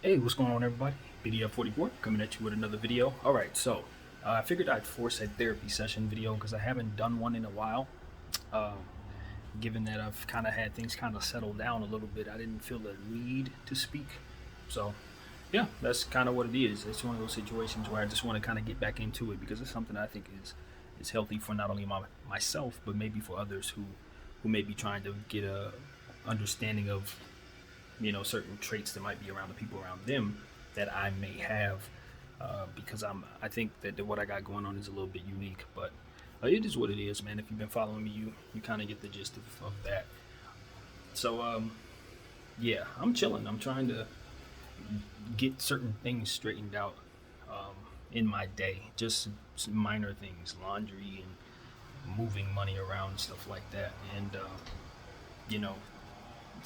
Hey, what's going on, everybody? BDF 44 coming at you with another video. All right, so I figured I'd force a therapy session video because I haven't done one in a while. Um, Given that I've kind of had things kind of settle down a little bit, I didn't feel the need to speak. So, yeah, that's kind of what it is. It's one of those situations where I just want to kind of get back into it because it's something I think is healthy for not only myself but maybe for others who may be trying to get a understanding of certain traits that might be around the people around them that I may have, because I think that what I got going on is a little bit unique, but it is what it is, man. If you've been following me, you kind of get the gist of that. So yeah, I'm chilling. I'm trying to get certain things straightened out in my day, just some minor things, laundry and moving money around, stuff like that, and you know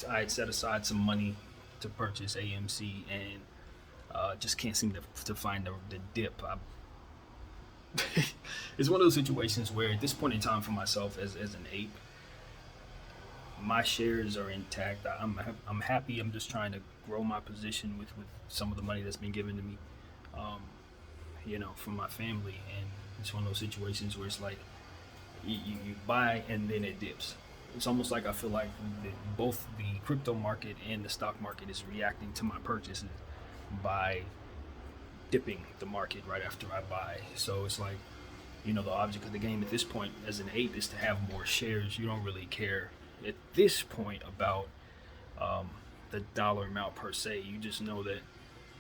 I had set aside some money to purchase AMC, and just can't seem to find the dip. It's one of those situations where at this point in time for myself as an ape, my shares are intact. I'm happy. I'm just trying to grow my position with some of the money that's been given to me, um, from my family. And it's one of those situations where it's like you buy and then it dips. It's almost like I feel like both the crypto market and the stock market is reacting to my purchases by dipping the market right after I buy. So it's like, the object of the game at this point as an ape is to have more shares. You don't really care at this point about the dollar amount per se. You just know that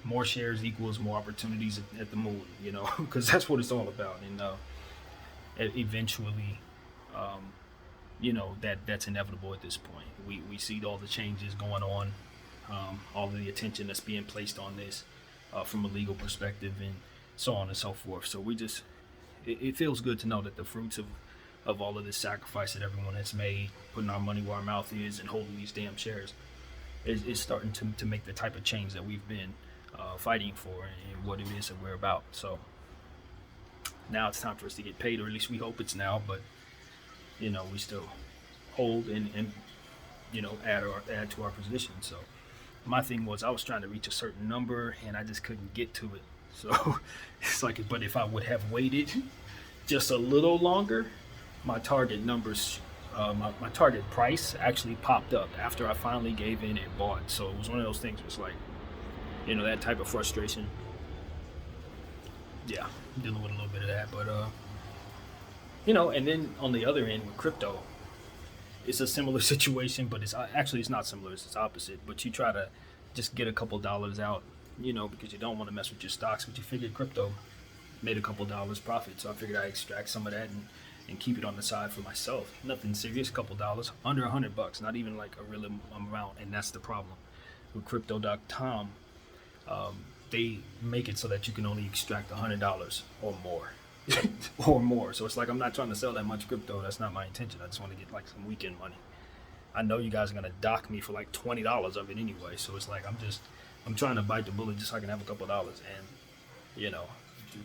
more shares equals more opportunities at the moon, because that's what it's all about. And eventually, that's inevitable at this point. We see all the changes going on, all of the attention that's being placed on this from a legal perspective, and so on and so forth. So it feels good to know that the fruits of all of this sacrifice that everyone has made, putting our money where our mouth is and holding these damn shares, is starting to make the type of change that we've been fighting for and what it is that we're about. So now it's time for us to get paid, or at least we hope it's now, but we still hold and add to our position. So my thing was I was trying to reach a certain number and I just couldn't get to it. So it's like, but if I would have waited just a little longer, my target numbers, my target price actually popped up after I finally gave in and bought. So it was one of those things where it's like, that type of frustration. Yeah, I'm dealing with a little bit of that, but and then on the other end with crypto, it's a similar situation, but it's not similar. It's opposite. But you try to just get a couple dollars out, because you don't want to mess with your stocks. But you figured crypto made a couple dollars profit, so I figured I extract some of that and keep it on the side for myself. Nothing serious, couple dollars, under $100, not even like a real amount. And that's the problem with Crypto.com. They make it so that you can only extract $100 or more. Or more. So it's like I'm not trying to sell that much crypto. That's not my intention. I just want to get like some weekend money. I know you guys are gonna dock me for like $20 of it anyway. So it's like I'm trying to bite the bullet just so I can have a couple dollars. And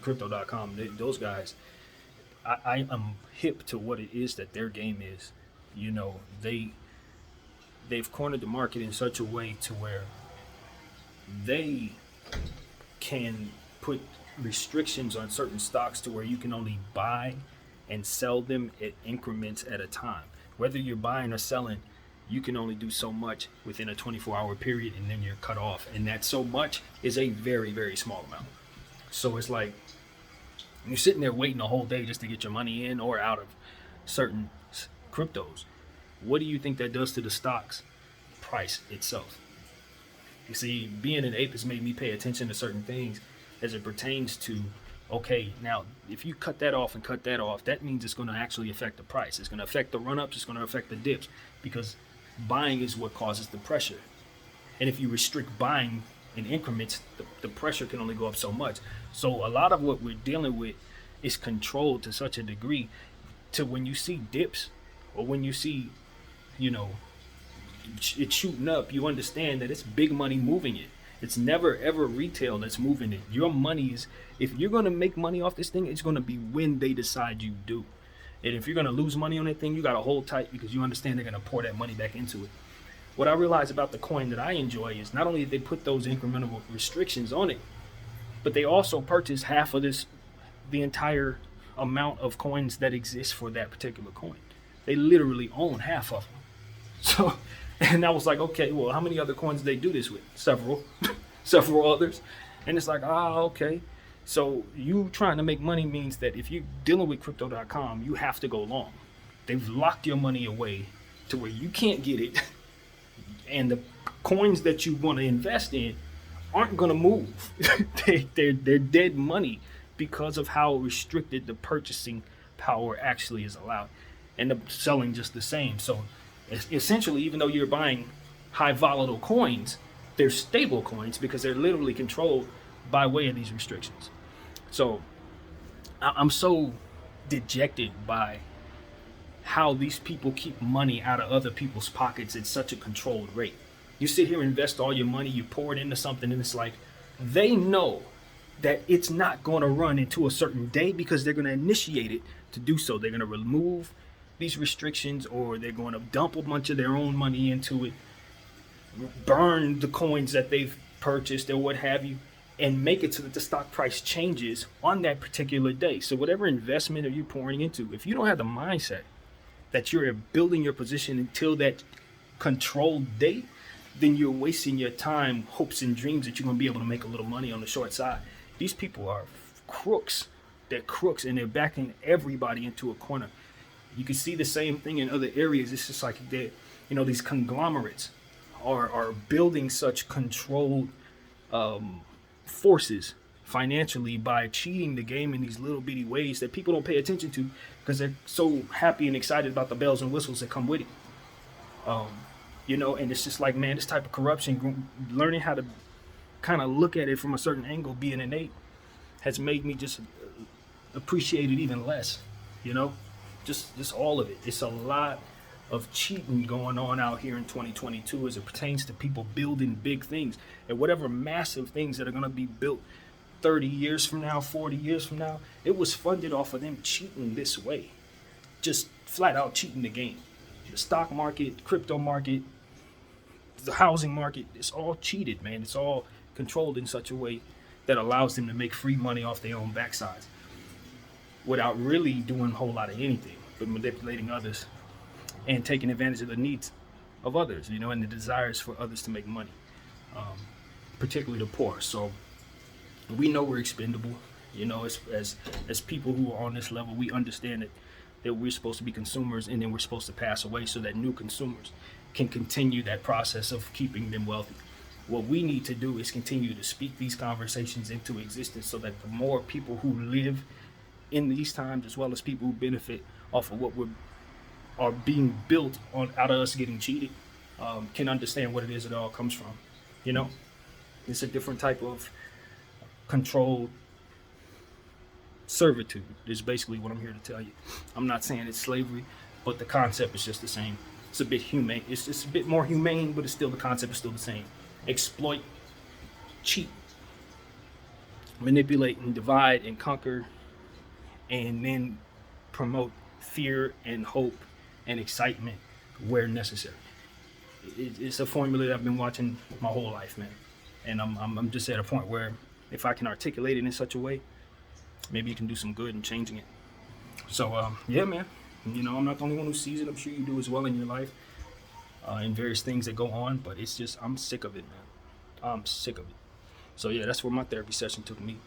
Crypto.com, those guys, I am hip to what it is that their game is. They've cornered the market in such a way to where they can put restrictions on certain stocks to where you can only buy and sell them at increments at a time. Whether you're buying or selling, you can only do so much within a 24-hour period, and then you're cut off. And that so much is a very, very small amount. So it's like you're sitting there waiting a whole day just to get your money in or out of certain cryptos. What do you think that does to the stock's price itself? You see, being an ape has made me pay attention to certain things as it pertains to, okay, now if you cut that off and cut that off, that means it's going to actually affect the price. It's going to affect the run-ups. It's going to affect the dips, because buying is what causes the pressure. And if you restrict buying in increments, the pressure can only go up so much. So a lot of what we're dealing with is controlled to such a degree to when you see dips or when you see, it's shooting up, you understand that it's big money moving it. It's never ever retail that's moving it. Your money is, if you're going to make money off this thing, it's going to be when they decide you do. And if you're going to lose money on that thing, you got to hold tight because you understand they're going to pour that money back into it. What I realized about the coin that I enjoy is not only did they put those incremental restrictions on it, but they also purchased half of the entire amount of coins that exist for that particular coin. They literally own half of them. So, and I was like, okay, well, how many other coins do they do this with? Several, several others. And it's like, okay. So you trying to make money means that if you're dealing with crypto.com, you have to go long. They've locked your money away to where you can't get it. And the coins that you want to invest in aren't going to move. They're dead money because of how restricted the purchasing power actually is allowed. And the selling just the same. So essentially, even though you're buying high volatile coins, they're stable coins because they're literally controlled by way of these restrictions. So I'm so dejected by how these people keep money out of other people's pockets at such a controlled rate. You sit here and invest all your money, you pour it into something, and it's like they know that it's not going to run into a certain day because they're going to initiate it to do so. They're going to remove these restrictions, or they're going to dump a bunch of their own money into it, burn the coins that they've purchased or what have you, and make it so that the stock price changes on that particular day. So whatever investment are you pouring into, if you don't have the mindset that you're building your position until that controlled date, then you're wasting your time, hopes and dreams that you're going to be able to make a little money on the short side. These people are crooks. They're crooks, and they're backing everybody into a corner. You can see the same thing in other areas. It's just like these conglomerates are building such controlled forces financially by cheating the game in these little bitty ways that people don't pay attention to because they're so happy and excited about the bells and whistles that come with it. And it's just like, man, this type of corruption, learning how to kind of look at it from a certain angle, being innate, has made me just appreciate it even less, just all of it. It's a lot of cheating going on out here in 2022 as it pertains to people building big things, and whatever massive things that are going to be built 30 years from now, 40 years from now, it was funded off of them cheating this way, just flat out cheating the game. The stock market, crypto market, the housing market, it's all cheated, man. It's all controlled in such a way that allows them to make free money off their own backsides without really doing a whole lot of anything but manipulating others and taking advantage of the needs of others, and the desires for others to make money, particularly the poor. So we know we're expendable, as people who are on this level. We understand that we're supposed to be consumers, and then we're supposed to pass away so that new consumers can continue that process of keeping them wealthy. What we need to do is continue to speak these conversations into existence so that the more people who live in these times, as well as people who benefit off of what are being built on out of us getting cheated, can understand what it is it all comes from. It's a different type of controlled servitude is basically what I'm here to tell you. I'm not saying it's slavery, but the concept is just the same. It's a bit humane. It's just a bit more humane, but it's still, the concept is still the same. Exploit, cheat, manipulate, and divide and conquer, and then promote fear and hope and excitement where necessary. It's a formula that I've been watching my whole life, man. And I'm just at a point where if I can articulate it in such a way, maybe you can do some good in changing it. So, yeah, man. I'm not the only one who sees it. I'm sure you do as well in your life, and various things that go on. But it's just, I'm sick of it, man. I'm sick of it. So, yeah, that's where my therapy session took me.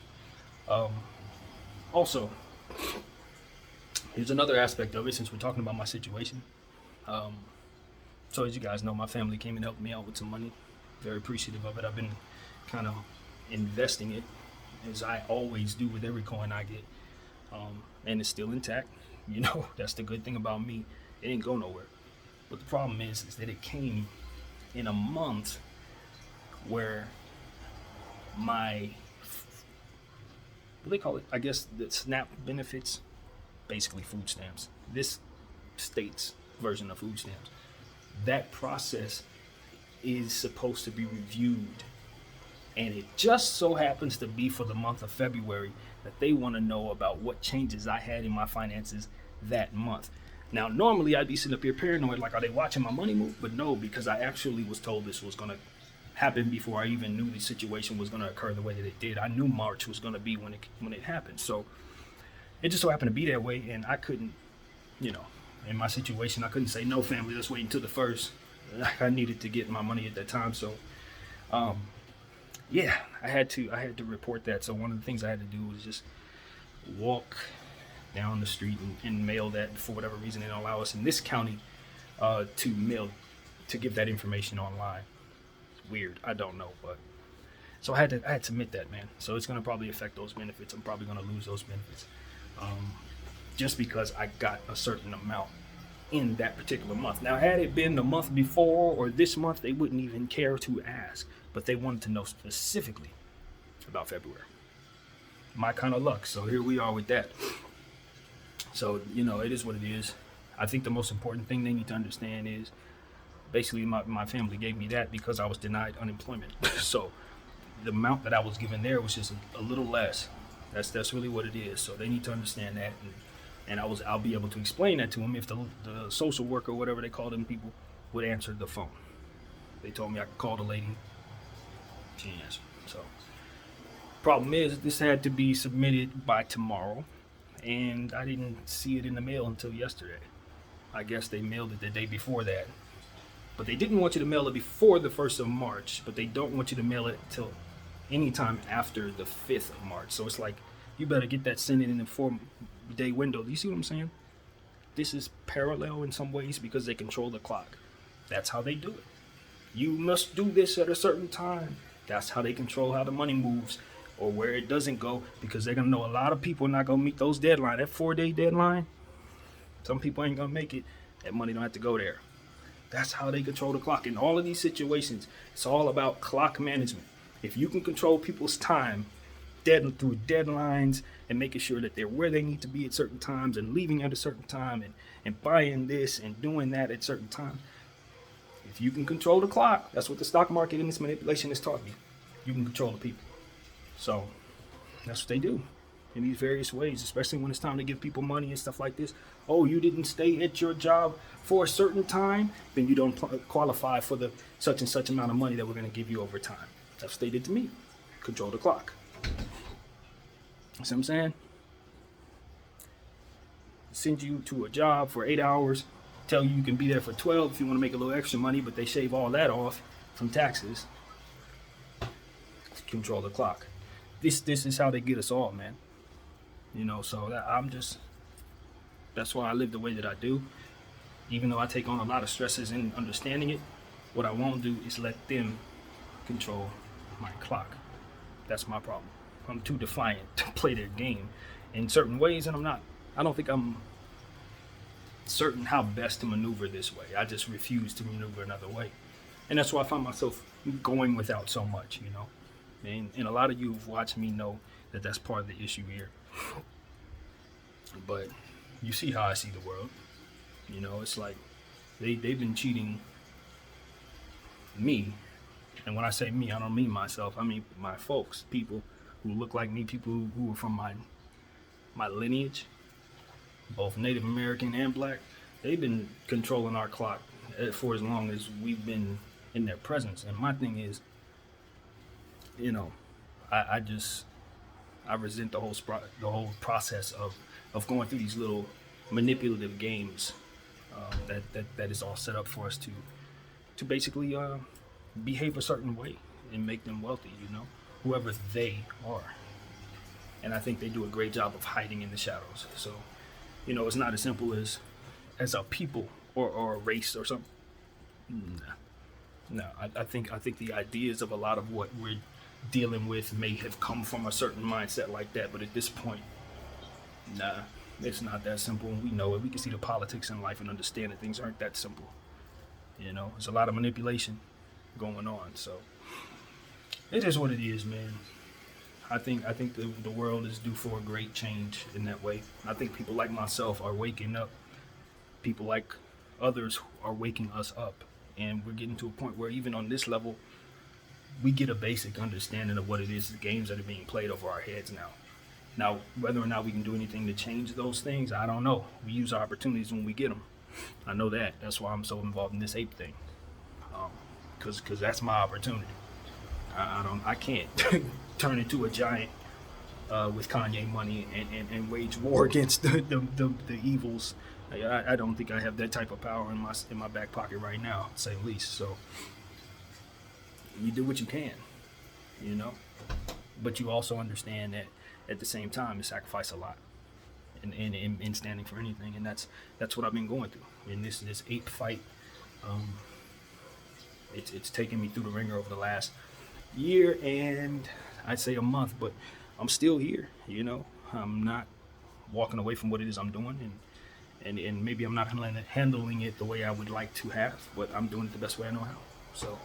Also, here's another aspect of it, since we're talking about my situation. So as you guys know, my family came and helped me out with some money. Very appreciative of it. I've been kind of investing it, as I always do with every coin I get. And it's still intact. That's the good thing about me. It didn't go nowhere. But the problem is that it came in a month where my, what do they call it? I guess the SNAP benefits, basically food stamps. This state's version of food stamps. That process is supposed to be reviewed. And it just so happens to be for the month of February that they want to know about what changes I had in my finances that month. Now, normally I'd be sitting up here paranoid, like, are they watching my money move? But no, because I actually was told this was going to happen before I even knew the situation was going to occur the way that it did. I knew March was going to be when it happened. So it just so happened to be that way, and I couldn't, in my situation, I couldn't say, no, family, let's wait until the first. I needed to get my money at that time. So, yeah, I had to report that. So one of the things I had to do was just walk down the street and mail that. For whatever reason, they don't allow us in this county to give that information online. It's weird. I don't know, but so I had to submit that, man. So it's gonna probably affect those benefits. I'm probably gonna lose those benefits, just because I got a certain amount in that particular month. Now, had it been the month before or this month, they wouldn't even care to ask, but they wanted to know specifically about February. My kind of luck. So here we are with that. So, it is what it is. I think the most important thing they need to understand is basically my family gave me that because I was denied unemployment. So the amount that I was given there was just a little less. That's really what it is. So they need to understand that. And I'll be able to explain that to them if the social worker, whatever they call them people, would answer the phone. They told me I could call the lady. She didn't answer. So problem is, this had to be submitted by tomorrow, and I didn't see it in the mail until yesterday. I guess they mailed it the day before that. But they didn't want you to mail it before the 1st of March, but they don't want you to mail it till anytime after the 5th of March. So it's like, you better get that sent in the 4-day window. Do you see what I'm saying? This is parallel in some ways because they control the clock. That's how they do it. You must do this at a certain time. That's how they control how the money moves or where it doesn't go, because they're going to know a lot of people are not going to meet those deadlines. That 4-day deadline, some people ain't going to make it. That money don't have to go there. That's how they control the clock. In all of these situations, it's all about clock management. If you can control people's time through deadlines and making sure that they're where they need to be at certain times and leaving at a certain time and buying this and doing that at certain times, if you can control the clock, that's what the stock market and this manipulation has taught me. You can control the people. So that's what they do in these various ways, especially when it's time to give people money and stuff like this. Oh, you didn't stay at your job for a certain time, then you don't qualify for the such and such amount of money that we're going to give you over time. That's what they did to me. Control the clock. See what I'm saying? Send you to a job for 8 hours, tell you can be there for 12 if you want to make a little extra money, but they shave all that off from taxes. Control the clock. This is how they get us all, man. So that's why I live the way that I do. Even though I take on a lot of stresses in understanding it, what I won't do is let them control my clock. That's my problem. I'm too defiant to play their game in certain ways, and I don't think I'm certain how best to maneuver this way. I just refuse to maneuver another way. And that's why I find myself going without so much, And a lot of you who've watched me know that that's part of the issue here. But you see how I see the world. It's like they've been cheating me. And when I say me, I don't mean myself. I mean my folks, people who look like me, people who are from my lineage, both Native American and black. They've been controlling our clock for as long as we've been in their presence. And my thing is, I resent the whole process of going through these little manipulative games that is all set up for us to basically behave a certain way and make them wealthy, whoever they are. And I think they do a great job of hiding in the shadows. So, it's not as simple as a people or a race or something. No, I think the ideas of a lot of what we're dealing with may have come from a certain mindset like that, but at this point, nah, it's not that simple, and we know it. We can see the politics in life and understand that things aren't that simple. There's a lot of manipulation going on, so it is what it is, man. I think the world is due for a great change in that way. I think people like myself are waking up. People like others are waking us up, and we're getting to a point where even on this level, we get a basic understanding of what it is, the games that are being played over our heads now. Now, whether or not we can do anything to change those things, I don't know. We use our opportunities when we get them. I know that. That's why I'm so involved in this ape thing, because that's my opportunity. I can't turn into a giant with Kanye money and wage war against the evils. I don't think I have that type of power in my back pocket right now, to say the least. So you do what you can, you know, but you also understand that at the same time you sacrifice a lot in standing for anything, and that's what I've been going through in this ape fight. It's taken me through the ringer over the last year and I'd say a month, but I'm still here, you know. I'm not walking away from what it is I'm doing, and maybe I'm not handling it the way I would like to have, but I'm doing it the best way I know how. So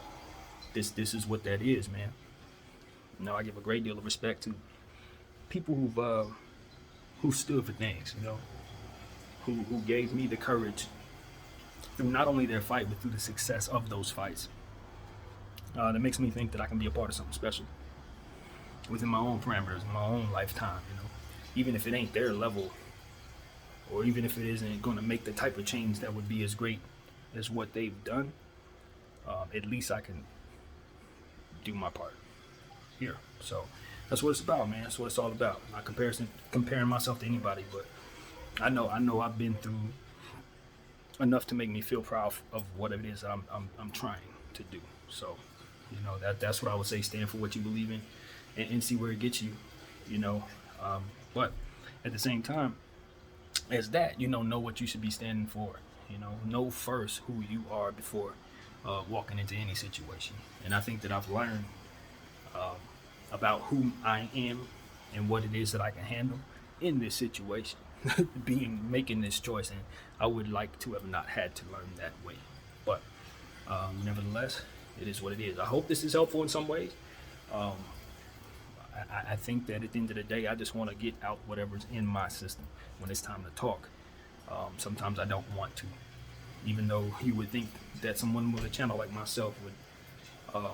this is what that is, man. You know, I give a great deal of respect to people who stood for things, you know, who gave me the courage through not only their fight but through the success of those fights. That makes me think that I can be a part of something special within my own parameters, in my own lifetime, you know, even if it ain't their level, or even if it isn't going to make the type of change that would be as great as what they've done. At least I can do my part here. So that's what it's about, man. That's what it's all about. Not comparing myself to anybody, but I know I've been through enough to make me feel proud of what it is I'm trying to do. So, you know, that's what I would say. Stand for what you believe in, and see where it gets you. You know, but at the same time, as that, you know what you should be standing for. You know first who you are before walking into any situation. And I think that I've learned about who I am and what it is that I can handle in this situation, making this choice. And I would like to have not had to learn that way, but nevertheless, it is what it is. I hope this is helpful in some ways. I think that at the end of the day, I just want to get out whatever's in my system when it's time to talk. Sometimes I don't want to, even though you would think that someone with a channel like myself would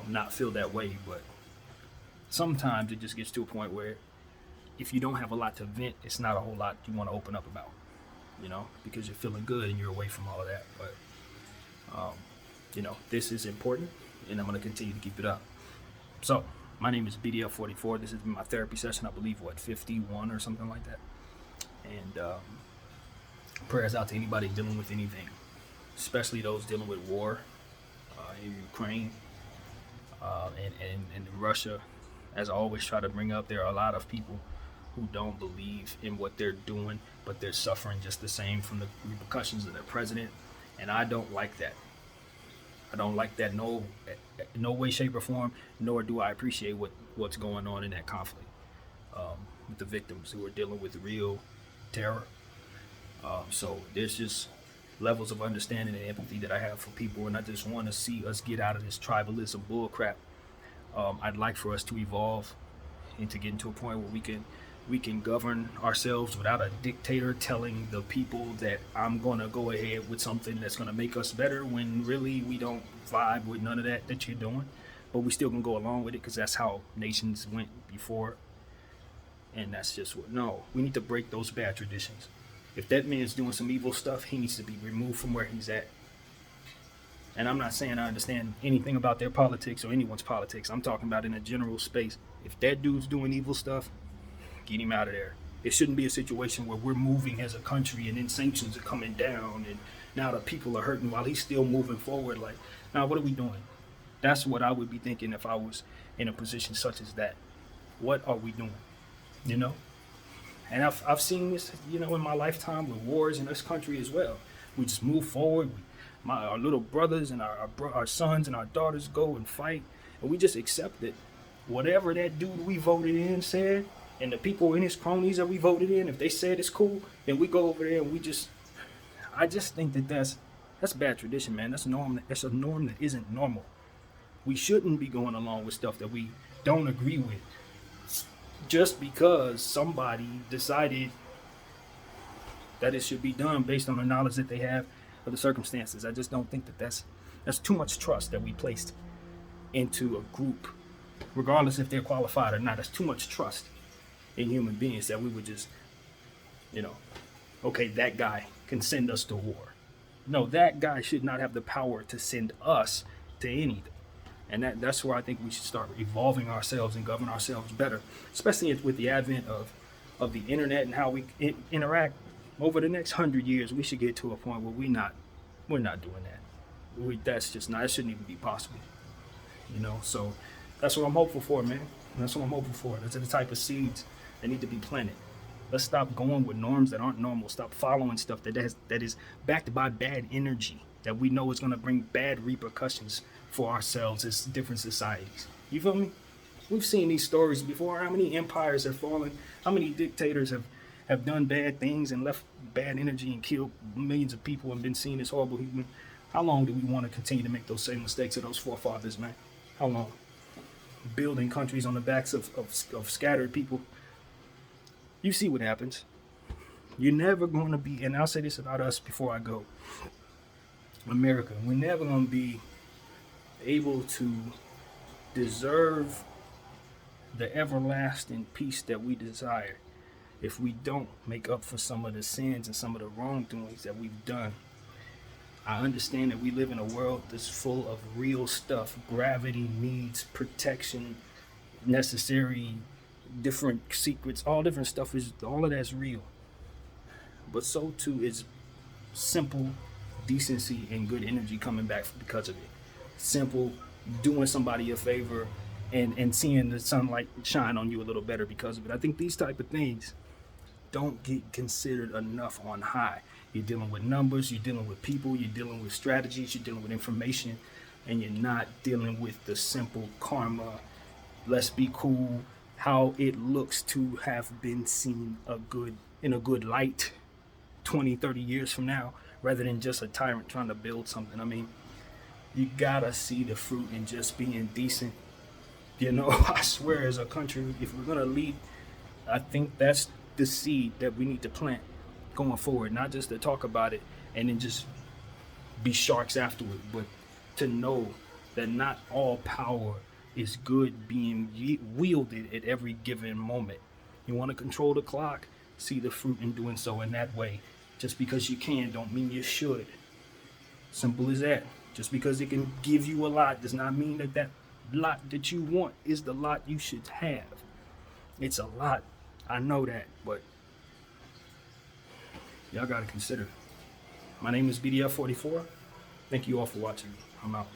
not feel that way. But sometimes it just gets to a point where if you don't have a lot to vent, it's not a whole lot you want to open up about, you know, because you're feeling good and you're away from all of that. But, you know, this is important, and I'm going to continue to keep it up. So, my name is BDF 44. This is my therapy session, I believe, 51 or something like that. And prayers out to anybody dealing with anything, especially those dealing with war in Ukraine and Russia. As I always try to bring up, there are a lot of people who don't believe in what they're doing, but they're suffering just the same from the repercussions of their president. And I don't like that. I don't like that no way, shape, or form, nor do I appreciate what's going on in that conflict with the victims who are dealing with real terror. So there's just levels of understanding and empathy that I have for people, and I just want to see us get out of this tribalism bullcrap. I'd like for us to evolve and to get into a point where we can govern ourselves without a dictator telling the people that I'm going to go ahead with something that's going to make us better, when really we don't vibe with none of that you're doing. But we still can go along with it because that's how nations went before. And that's just we need to break those bad traditions. If that man's doing some evil stuff, he needs to be removed from where he's at. And I'm not saying I understand anything about their politics or anyone's politics. I'm talking about in a general space. If that dude's doing evil stuff, get him out of there. It shouldn't be a situation where we're moving as a country and then sanctions are coming down and now the people are hurting while he's still moving forward. Like, now what are we doing? That's what I would be thinking if I was in a position such as that. What are we doing? You know? And I've seen this, you know, in my lifetime with wars in this country as well. We just move forward. Our little brothers and our sons and our daughters go and fight, and we just accept that whatever that dude we voted in said, and the people in his cronies that we voted in, if they said it's cool, then we go over there and I just think that's bad tradition, man. That's a norm that isn't normal. We shouldn't be going along with stuff that we don't agree with just because somebody decided that it should be done based on the knowledge that they have of the circumstances. I just don't think that's too much trust that we placed into a group, regardless if they're qualified or not. That's too much trust. in human beings that we would just, you know, okay, that guy can send us to war. No, that guy should not have the power to send us to anything. And that's where I think we should start evolving ourselves and govern ourselves better, especially with the advent of the internet and how we interact over the next 100 years. We should get to a point where we're not doing that. That's just not. It shouldn't even be possible. So that's what I'm hopeful for, man. That's what I'm hoping for. Those are the type of seeds that need to be planted. Let's stop going with norms that aren't normal. Stop following stuff that is backed by bad energy that we know is going to bring bad repercussions for ourselves as different societies. You feel me? We've seen these stories before. How many empires have fallen? How many dictators have done bad things and left bad energy and killed millions of people and been seen as horrible human? How long do we want to continue to make those same mistakes of those forefathers, man? How long? Building countries on the backs of scattered people. You see what happens. You're never going to be, and I'll say this about us before I go, America, we're never going to be able to deserve the everlasting peace that we desire if we don't make up for some of the sins and some of the wrongdoings that we've done. I understand that we live in a world that's full of real stuff. Gravity needs protection, necessary, different secrets, all different stuff. All of that's real. But so too is simple decency and good energy coming back because of it. Simple doing somebody a favor and seeing the sunlight shine on you a little better because of it. I think these type of things don't get considered enough on high. You're dealing with numbers, you're dealing with people, you're dealing with strategies, you're dealing with information, and you're not dealing with the simple karma, let's be cool, how it looks to have been seen in a good light 20, 30 years from now, rather than just a tyrant trying to build something. I mean, you gotta see the fruit in just being decent. I swear, as a country, if we're gonna lead, I think that's the seed that we need to plant going forward, not just to talk about it and then just be sharks afterward, but to know that not all power is good being wielded at every given moment. You want to control the clock, see the fruit in doing so in that way. Just because you can don't mean you should. Simple as that. Just because it can give you a lot does not mean that lot that you want is the lot you should have. It's a lot. I know that, but y'all got to consider. My name is BDF 44. Thank you all for watching. I'm out.